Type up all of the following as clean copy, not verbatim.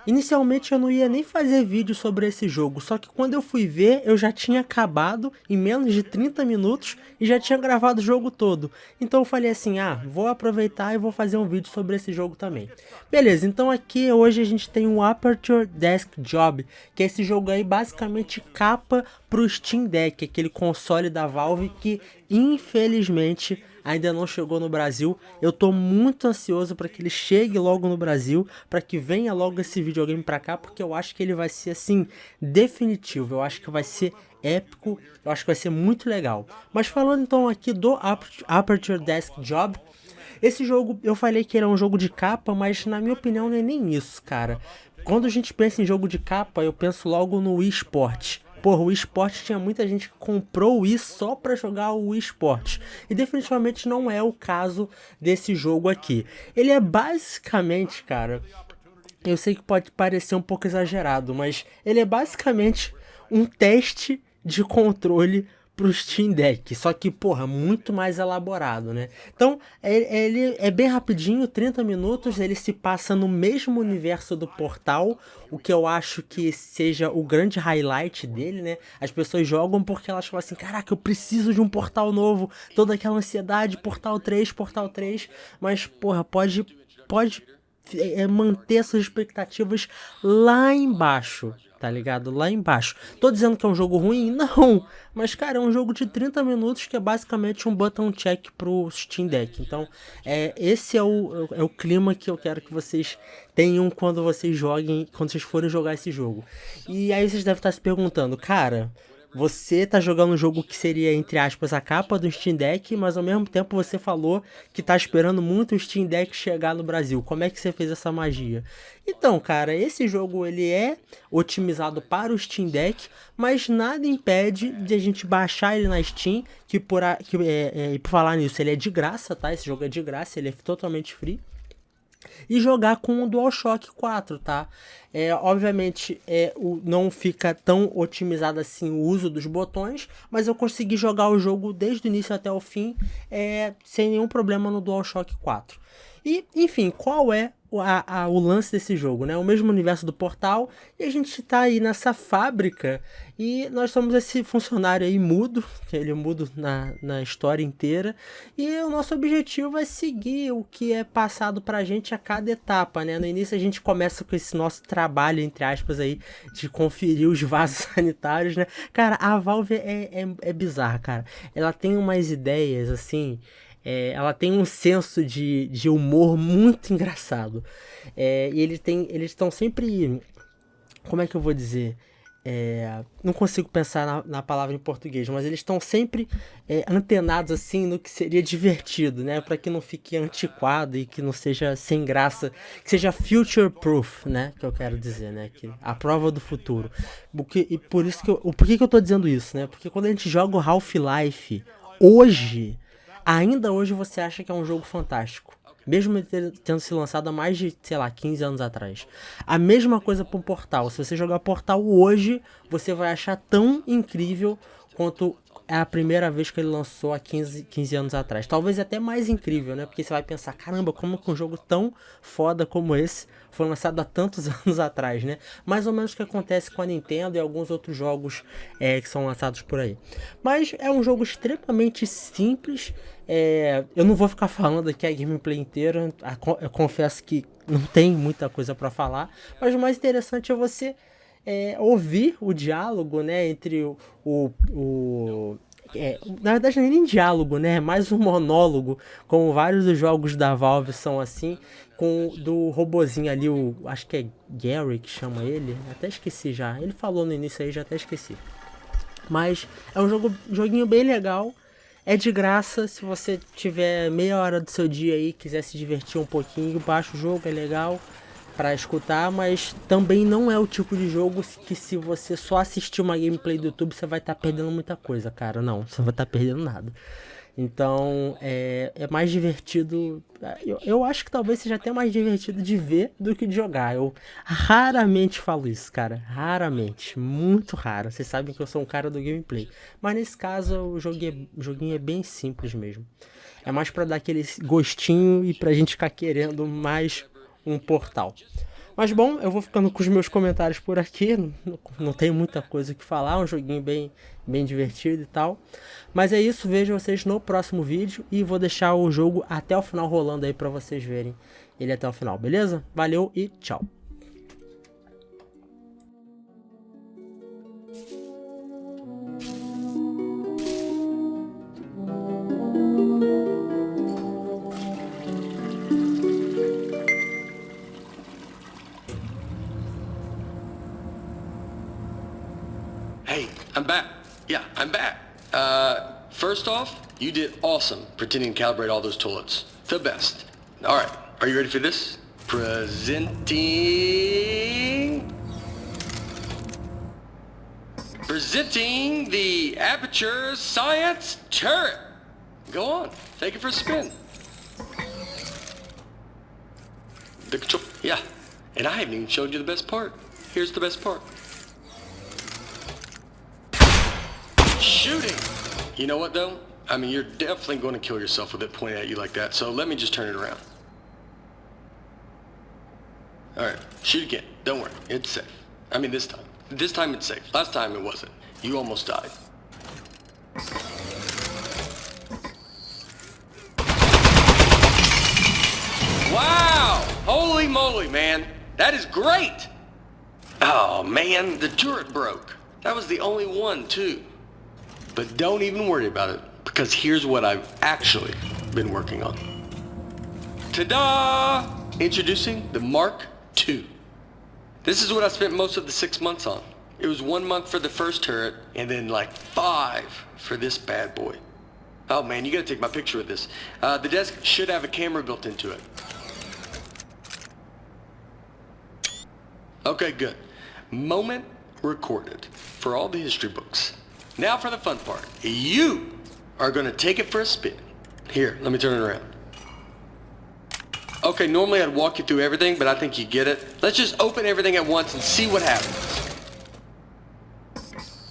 Inicialmente eu não ia nem fazer vídeo sobre esse jogo, só que quando eu fui ver, eu já tinha acabado em menos de 30 minutos e já tinha gravado o jogo todo. Então eu falei assim, vou aproveitar e vou fazer um vídeo sobre esse jogo também. Beleza, então aqui hoje a gente tem o Aperture Desk Job, que é esse jogo aí basicamente capa pro Steam Deck, aquele console da Valve que infelizmente ainda não chegou no Brasil. Eu tô muito ansioso para que ele chegue logo no Brasil, para que venha logo esse videogame para cá, porque eu acho que ele vai ser assim definitivo. Eu acho que vai ser épico, eu acho que vai ser muito legal. Mas falando então aqui do Aperture Desk Job, esse jogo eu falei que ele é um jogo de capa, mas na minha opinião não é nem isso, cara. Quando a gente pensa em jogo de capa, eu penso logo no Wii Sport. Porra, o Wii Sport tinha muita gente que comprou o Wii só pra jogar o Wii Sport. E definitivamente não é o caso desse jogo aqui. Ele é basicamente, cara, eu sei que pode parecer um pouco exagerado, mas ele é basicamente um teste de controle pro Steam Deck, só que, porra, muito mais elaborado, né? Então, ele é bem rapidinho, 30 minutos, ele se passa no mesmo universo do Portal, o que eu acho que seja o grande highlight dele, né? As pessoas jogam porque elas falam assim, caraca, eu preciso de um Portal novo, toda aquela ansiedade, Portal 3, mas, porra, pode manter suas expectativas lá embaixo, tá ligado? Lá embaixo. Tô dizendo que é um jogo ruim? Não! Mas, cara, é um jogo de 30 minutos que é basicamente um button check pro Steam Deck. Então, esse é o clima que eu quero que vocês tenham quando vocês joguem, quando vocês forem jogar esse jogo. E aí vocês devem estar se perguntando, cara, você tá jogando um jogo que seria, entre aspas, a capa do Steam Deck, mas ao mesmo tempo você falou que tá esperando muito o Steam Deck chegar no Brasil. Como é que você fez essa magia? Então, cara, esse jogo ele é otimizado para o Steam Deck, mas nada impede de a gente baixar ele na Steam, que por falar nisso, ele é de graça, tá? Esse jogo é de graça, ele é totalmente free e jogar com o DualShock 4, tá? Obviamente não fica tão otimizado assim o uso dos botões, mas eu consegui jogar o jogo desde o início até o fim sem nenhum problema no DualShock 4. E, enfim, qual é o lance desse jogo, né? O mesmo universo do Portal, e a gente tá aí nessa fábrica e nós somos esse funcionário aí mudo, ele é mudo na história inteira, e o nosso objetivo é seguir o que é passado pra gente a cada etapa, né? No início a gente começa com esse nosso trabalho, entre aspas, aí, de conferir os vasos sanitários, né? Cara, a Valve é bizarra, cara. Ela tem umas ideias, assim, ela tem um senso de humor muito engraçado. E eles estão sempre. Como é que eu vou dizer? Não consigo pensar na palavra em português, mas eles estão sempre antenados assim no que seria divertido, né? Para que não fique antiquado e que não seja sem graça, que seja future proof, né? Que eu quero dizer, né? Que a prova do futuro. E por isso por que eu tô dizendo isso, né? Porque quando a gente joga o Half-Life hoje, ainda hoje você acha que é um jogo fantástico. Mesmo ele tendo se lançado há mais de, sei lá, 15 anos atrás. A mesma coisa pro Portal. Se você jogar Portal hoje, você vai achar tão incrível quanto é a primeira vez que ele lançou há 15 anos atrás. Talvez até mais incrível, né? Porque você vai pensar, caramba, como que um jogo tão foda como esse foi lançado há tantos anos atrás, né? Mais ou menos o que acontece com a Nintendo e alguns outros jogos que são lançados por aí. Mas é um jogo extremamente simples. Eu não vou ficar falando aqui a gameplay inteira. Eu confesso que não tem muita coisa para falar. Mas o mais interessante é você ouvir o diálogo, né, entre na verdade não é nem diálogo, né, é mais um monólogo, como vários dos jogos da Valve são assim, com do robozinho ali, acho que é Gary que chama ele, até esqueci já, ele falou no início aí, já até esqueci. Mas é um joguinho bem legal. É de graça, se você tiver meia hora do seu dia aí, quiser se divertir um pouquinho, baixa o jogo, é legal pra escutar, mas também não é o tipo de jogo que se você só assistir uma gameplay do YouTube, você vai estar perdendo muita coisa, cara. Não, você vai estar perdendo nada. Então, é mais divertido. Eu acho que talvez seja até mais divertido de ver do que de jogar. Eu raramente falo isso, cara. Raramente. Muito raro. Vocês sabem que eu sou um cara do gameplay. Mas nesse caso, o joguinho é bem simples mesmo. É mais pra dar aquele gostinho e pra gente ficar querendo mais um portal. Mas bom, eu vou ficando com os meus comentários por aqui. Não tenho muita coisa que falar, um joguinho bem divertido e tal. Mas é isso, vejo vocês no próximo vídeo e vou deixar o jogo até o final rolando aí pra vocês verem ele até o final, beleza? Valeu e tchau! Hey, I'm back. Yeah, I'm back. First off, you did awesome pretending to calibrate all those toilets. The best. All right, are you ready for this? Presenting the Aperture Science Turret. Go on, take it for a spin. The control, yeah. And I haven't even showed you the best part. Here's the best part. Shooting! You know what though? I mean, you're definitely going to kill yourself with it pointed at you like that, so let me just turn it around. Alright, shoot again. Don't worry, it's safe. I mean this time. This time it's safe. Last time it wasn't. You almost died. Wow! Holy moly, man. That is great! Oh man, the turret broke. That was the only one too. But don't even worry about it, because here's what I've actually been working on. Ta-da! Introducing the Mark II. This is what I spent most of the 6 months on. It was 1 month for the first turret, and then like 5 for this bad boy. Oh man, you gotta take my picture with this. The desk should have a camera built into it. Okay, good. Moment recorded for all the history books. Now for the fun part. You are going to take it for a spin. Here, let me turn it around. Okay, normally I'd walk you through everything, but I think you get it. Let's just open everything at once and see what happens.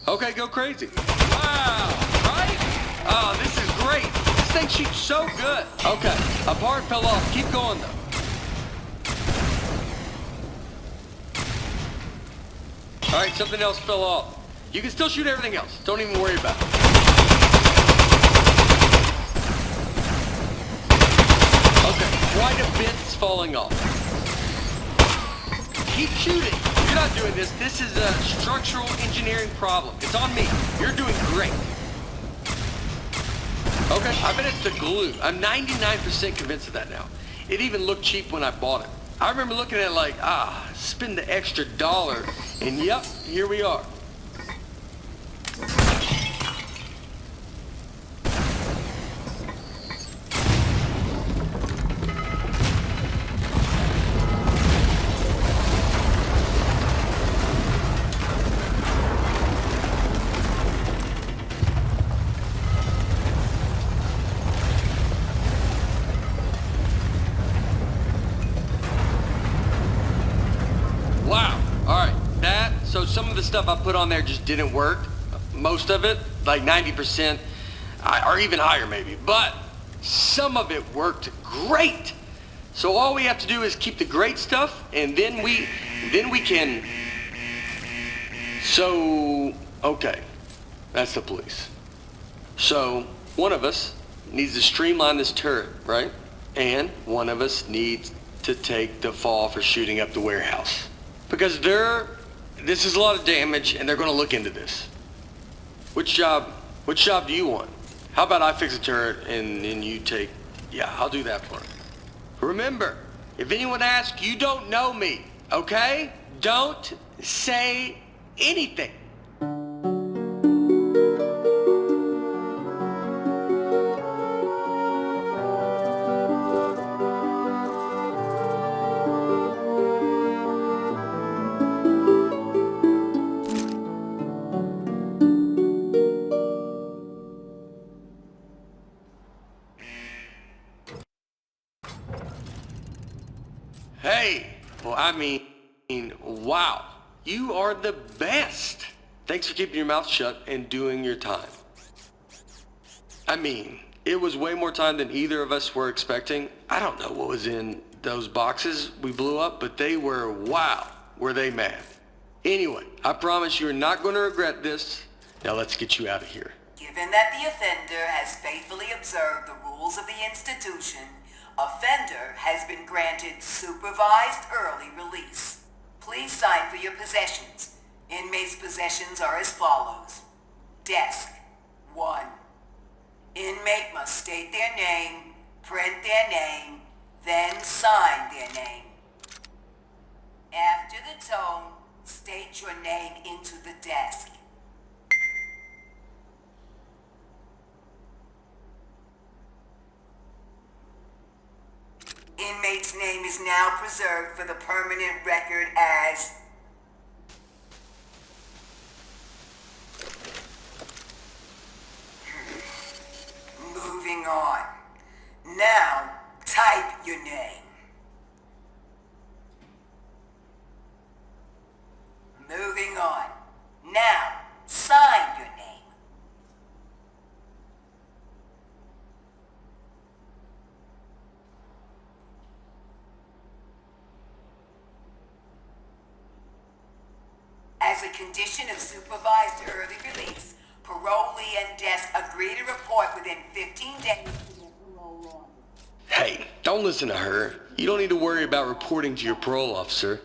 Okay, go crazy. Wow, right? Oh, this is great. This thing shoots so good. Okay, a part fell off. Keep going though. All right, something else fell off. You can still shoot everything else. Don't even worry about it. Okay, quite a bit's falling off. Keep shooting. You're not doing this. This is a structural engineering problem. It's on me. You're doing great. Okay, I bet it's the glue. I'm 99% convinced of that now. It even looked cheap when I bought it. I remember looking at it like, spend the extra $1, and yep, here we are. Wow, alright, so some of the stuff I put on there just didn't work. Most of it, like 90%, or even higher maybe, but some of it worked great. So all we have to do is keep the great stuff, and then we can, so, okay, that's the police. So, one of us needs to streamline this turret, right? And one of us needs to take the fall for shooting up the warehouse. Because this is a lot of damage, and they're gonna look into this. Which job do you want? How about I fix a turret and you take, yeah, I'll do that part. Remember, if anyone asks, you don't know me, okay? Don't say anything. Hey, well, I mean, wow, you are the best. Thanks for keeping your mouth shut and doing your time. I mean, it was way more time than either of us were expecting. I don't know what was in those boxes we blew up, but they were, wow, were they mad. Anyway, I promise you're not going to regret this. Now let's get you out of here. Given that the offender has faithfully observed the rules of the institution, offender has been granted supervised early release. Please sign for your possessions. Inmates' possessions are as follows. Desk, 1. Inmate must state their name, print their name, then sign their name. After the tone, state your name into the desk. Inmate's name is now preserved for the permanent record as moving on. Now, type your name. Moving on. Now, sign your name. As a condition of supervised early release, parolee and desk agree to report within 15 days to their parole order. Hey, don't listen to her. You don't need to worry about reporting to your parole officer.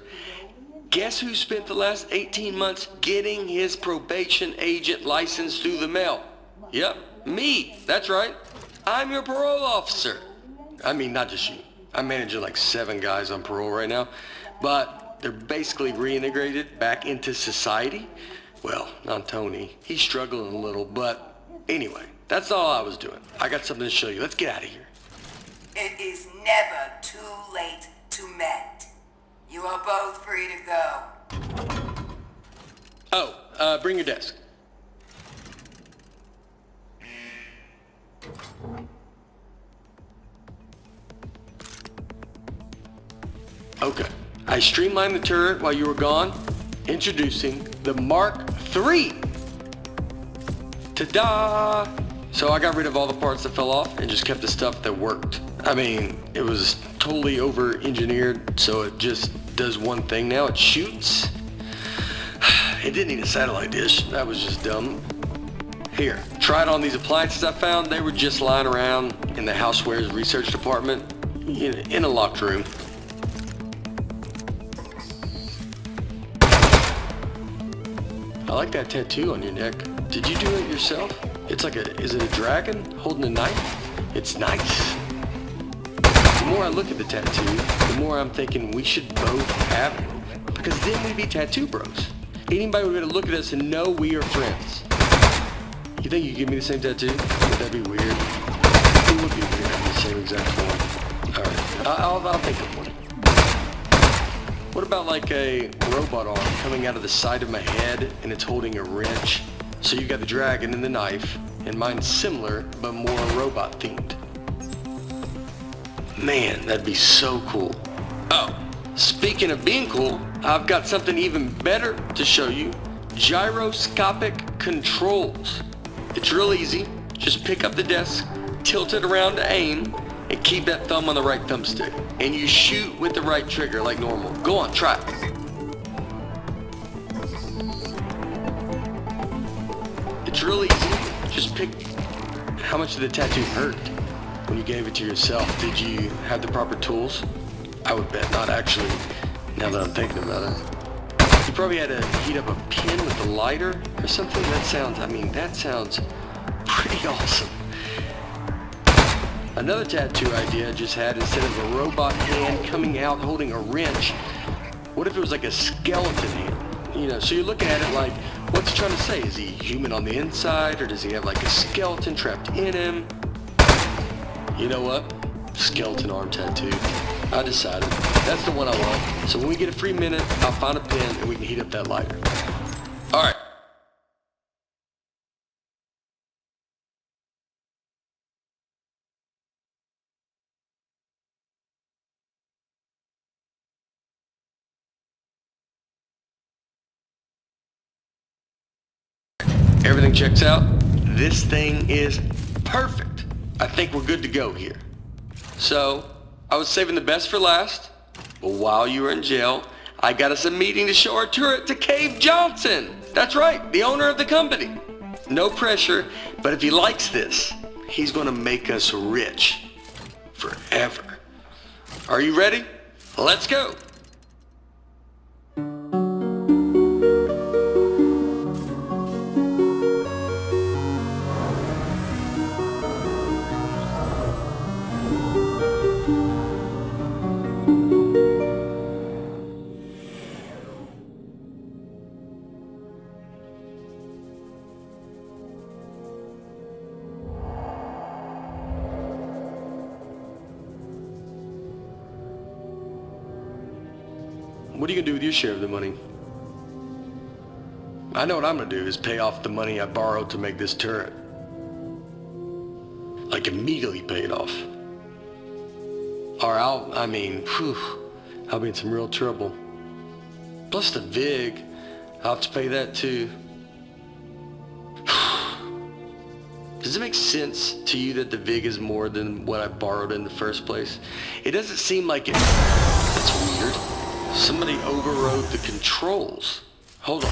Guess who spent the last 18 months getting his probation agent license through the mail? Yep, me. That's right. I'm your parole officer. I mean, not just you. I'm managing like 7 guys on parole right now, but they're basically reintegrated back into society. Well, not Tony. He's struggling a little, but anyway, that's all I was doing. I got something to show you. Let's get out of here. It is never too late to mend. You are both free to go. Oh, bring your desk. Okay. I streamlined the turret while you were gone, introducing the Mark III. Ta-da! So I got rid of all the parts that fell off and just kept the stuff that worked. I mean, it was totally over-engineered, so it just does one thing now. It shoots. It didn't need a satellite dish. That was just dumb. Here, try it on these appliances I found. They were just lying around in the housewares research department in a locked room. I like that tattoo on your neck. Did you do it yourself? It's like is it a dragon holding a knife? It's nice. The more I look at the tattoo, the more I'm thinking we should both have it. Because then we'd be tattoo bros. Anybody would be able to look at us and know we are friends. You think you could give me the same tattoo? Would that be weird? It would be weird having the same exact one. Alright, I'll think of one. What about like a robot arm coming out of the side of my head and it's holding a wrench? So you got the dragon and the knife, and mine's similar but more robot themed. Man, that'd be so cool. Oh, speaking of being cool, I've got something even better to show you. Gyroscopic controls. It's real easy. Just pick up the desk, tilt it around to aim, and keep that thumb on the right thumbstick. And you shoot with the right trigger like normal. Go on, try it. It's real easy. Just pick how much did the tattoo hurt when you gave it to yourself. Did you have the proper tools? I would bet not actually, now that I'm thinking about it. You probably had to heat up a pin with a lighter or something. That sounds pretty awesome. Another tattoo idea I just had, instead of a robot hand coming out holding a wrench, what if it was like a skeleton hand? So you're looking at it like, what's he trying to say? Is he human on the inside, or does he have like a skeleton trapped in him? You know what? Skeleton arm tattoo. I decided. That's the one I want. So when we get a free minute, I'll find a pen and we can heat up that lighter. Alright. Everything checks out. This thing is perfect. I think we're good to go here. So, I was saving the best for last. But while you were in jail, I got us a meeting to show our turret to Cave Johnson. That's right, the owner of the company. No pressure, but if he likes this, he's gonna make us rich. Forever. Are you ready? Let's go. What are you gonna do with your share of the money? I know what I'm gonna do is pay off the money I borrowed to make this turret. Like immediately pay it off. Or I'll be in some real trouble. Plus the VIG, I'll have to pay that too. Does it make sense to you that the VIG is more than what I borrowed in the first place? It doesn't seem like it. That's weird. Somebody overrode the controls. Hold on.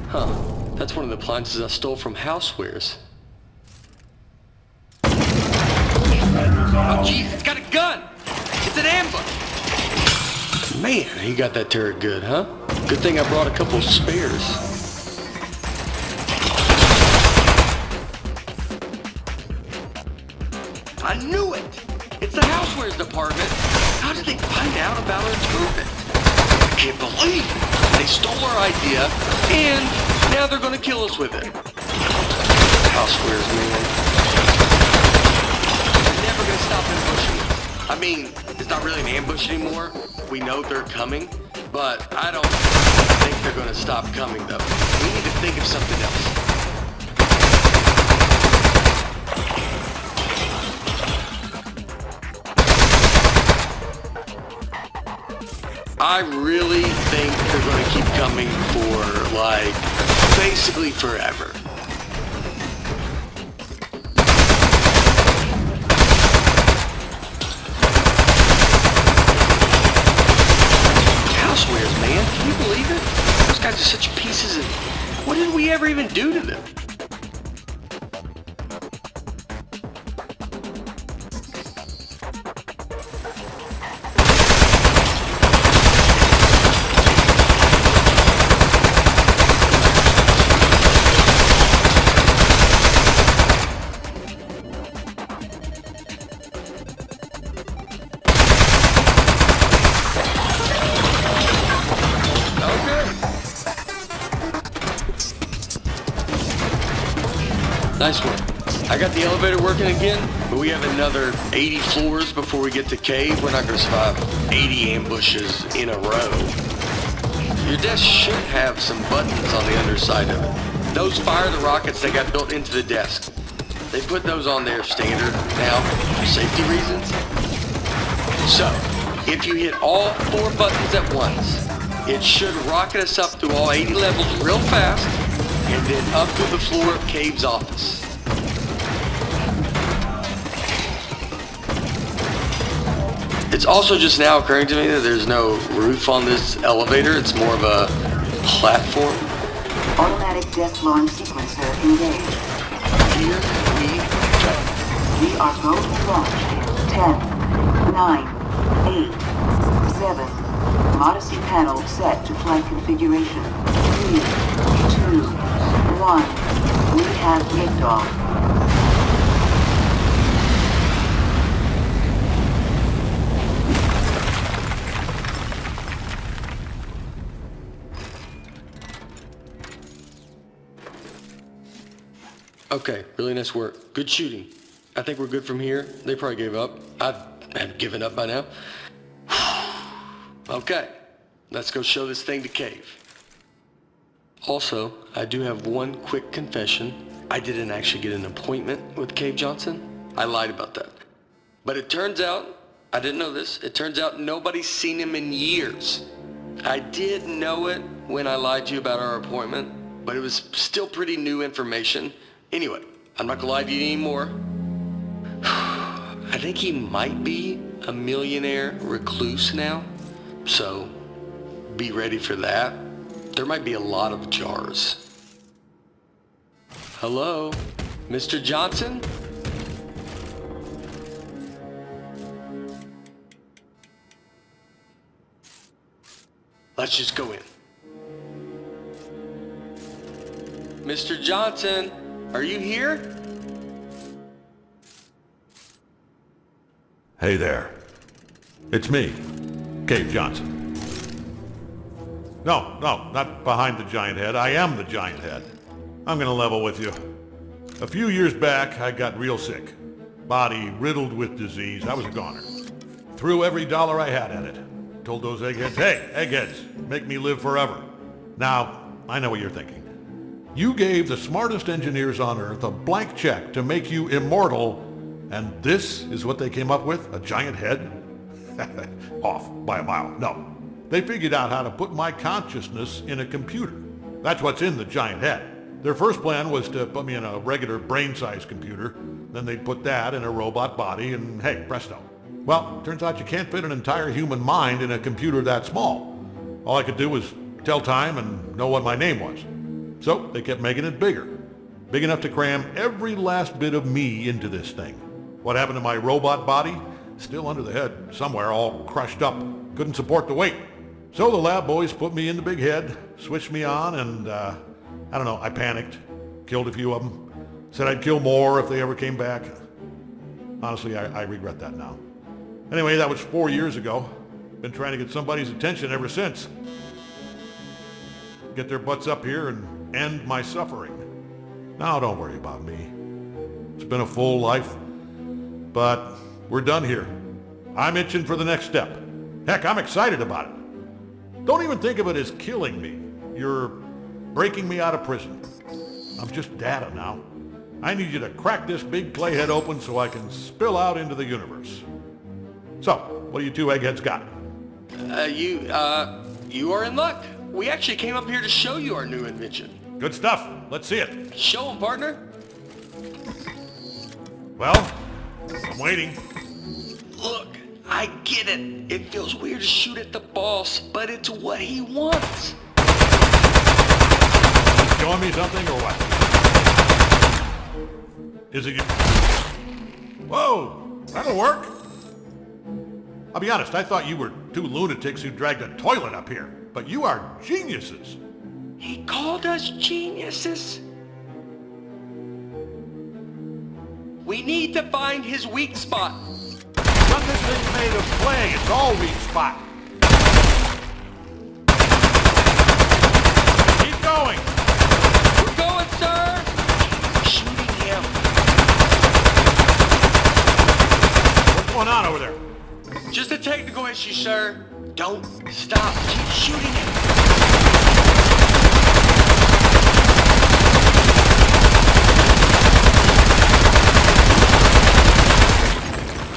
Huh. That's one of the appliances I stole from Housewares. Oh, jeez, it's got a gun! It's an ambush! Man, he got that turret good, huh? Good thing I brought a couple of spares. I knew it! It's the Housewares department! How did they find out about our turret? I can't believe it! They stole our idea, and now they're gonna kill us with it. Housewares, man. They're never gonna stop ambushing us. I mean, it's not really an ambush anymore. We know they're coming, but I don't think they're gonna stop coming though. We need to think of something else. I really think they're gonna keep coming for, like, basically forever. Housewares, man. Can you believe it? Those guys are such pieces of... What did we ever even do to them? Nice one. I got the elevator working again, but we have another 80 floors before we get to cave. We're not going to survive 80 ambushes in a row. Your desk should have some buttons on the underside of it. Those fire the rockets that got built into the desk. They put those on there standard now for safety reasons. So, if you hit all 4 buttons at once, it should rocket us up through all 80 levels real fast, and then up to the floor of Cave's office. It's also just now occurring to me that there's no roof on this elevator. It's more of a platform. Automatic death launch sequencer engaged. Here we go. We are going to launch in 10, 9, 8, 7. Modesty panel set to flight configuration. 3, 2, 1. We have liftoff. Okay, really nice work. Good shooting. I think we're good from here. They probably gave up. I'd have given up by now. Okay, let's go show this thing to Cave. Also, I do have one quick confession. I didn't actually get an appointment with Cave Johnson. I lied about that. But it turns out, I didn't know this, it turns out nobody's seen him in years. I did know it when I lied to you about our appointment, but it was still pretty new information. Anyway, I'm not gonna lie to you anymore. I think he might be a millionaire recluse now, so be ready for that. There might be a lot of jars. Hello, Mr. Johnson? Let's just go in. Mr. Johnson, are you here? Hey there. It's me, Cave Johnson. No, not behind the giant head. I am the giant head. I'm gonna level with you. A few years back, I got real sick. Body riddled with disease. I was a goner. Threw every dollar I had at it. Told those eggheads, hey, eggheads, make me live forever. Now, I know what you're thinking. You gave the smartest engineers on Earth a blank check to make you immortal, and this is what they came up with? A giant head? Off by a mile. No. They figured out how to put my consciousness in a computer. That's what's in the giant head. Their first plan was to put me in a regular brain-sized computer, then they'd put that in a robot body, and hey, presto. Well, turns out you can't fit an entire human mind in a computer that small. All I could do was tell time and know what my name was. So they kept making it bigger. Big enough to cram every last bit of me into this thing. What happened to my robot body? Still under the head, somewhere, all crushed up. Couldn't support the weight. So the lab boys put me in the big head, switched me on, and I don't know, I panicked. Killed a few of them. Said I'd kill more if they ever came back. Honestly, I regret that now. Anyway, that was 4 years ago. Been trying to get somebody's attention ever since. Get their butts up here and end my suffering. Now don't worry about me. It's been a full life, but we're done here. I'm itching for the next step. Heck, I'm excited about it. Don't even think of it as killing me. You're breaking me out of prison. I'm just data now. I need you to crack this big clay head open so I can spill out into the universe. So, what do you two eggheads got? You are in luck. We actually came up here to show you our new invention. Good stuff. Let's see it. Show 'em, partner. Well, I'm waiting. Look, I get it. It feels weird to shoot at the boss, but it's what he wants. Showing me something or what? Is it you? Whoa, that'll work. I'll be honest, I thought you were two lunatics who dragged a toilet up here, but you are geniuses. He called us geniuses. We need to find his weak spot. But this thing's made of clay. It's all weak spot. Keep going. We're going, sir. Shooting him. What's going on over there? Just a technical issue, sir. Don't stop. Keep shooting him.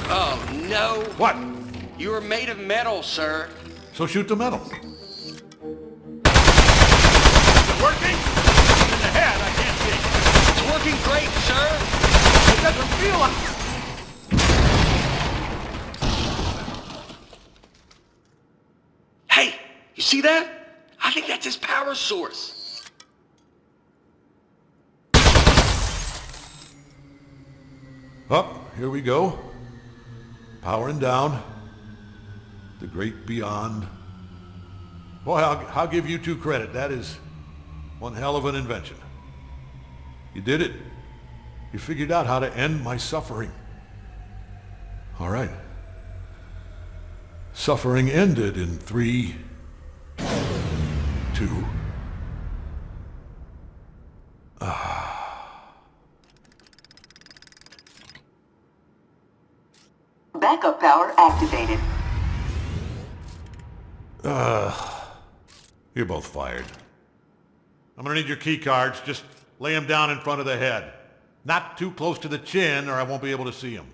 Oh, no. What? You are made of metal, sir. So shoot the metal. Is it working? In the head, I can't see. It's working great, sir. It doesn't feel like... Hey, you see that? I think that's his power source. Up, here we go. Powering down. The great beyond. Boy, I'll give you two credit. That is one hell of an invention. You did it. You figured out how to end my suffering. All right. Suffering ended in 3, 2. Backup power activated. You're both fired. I'm gonna need your key cards. Just lay them down in front of the head. Not too close to the chin or I won't be able to see them.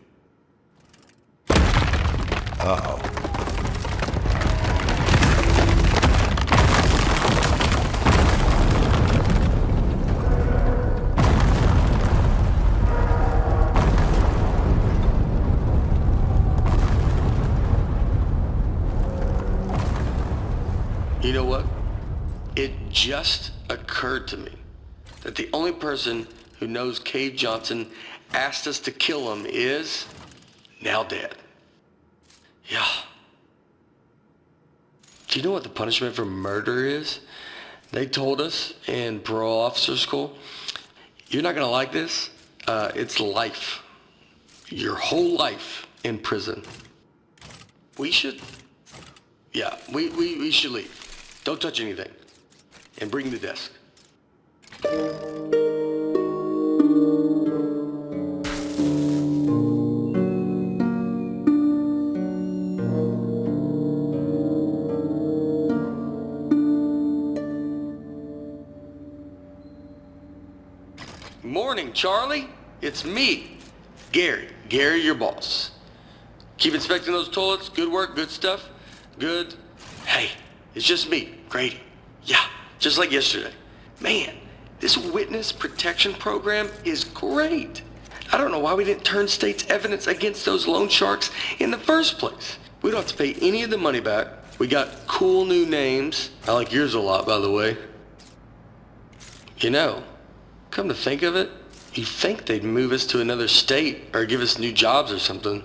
You know what? It just occurred to me that the only person who knows Cave Johnson asked us to kill him is now dead. Yeah. Do you know what the punishment for murder is? They told us in parole officer school, you're not gonna like this. It's life. Your whole life in prison. We should leave. Don't touch anything. And bring the desk. Morning, Charlie. It's me, Gary. Gary, your boss. Keep inspecting those toilets. Good work, good stuff. Good. Hey, it's just me, Grady. Yeah, just like yesterday. Man, this witness protection program is great. I don't know why we didn't turn state's evidence against those loan sharks in the first place. We don't have to pay any of the money back. We got cool new names. I like yours a lot, by the way. You know, come to think of it, you'd think they'd move us to another state or give us new jobs or something.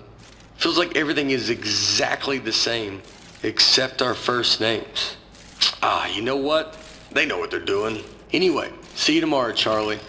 Feels like everything is exactly the same, except our first names. Ah, you know what? They know what they're doing. Anyway, see you tomorrow, Charlie.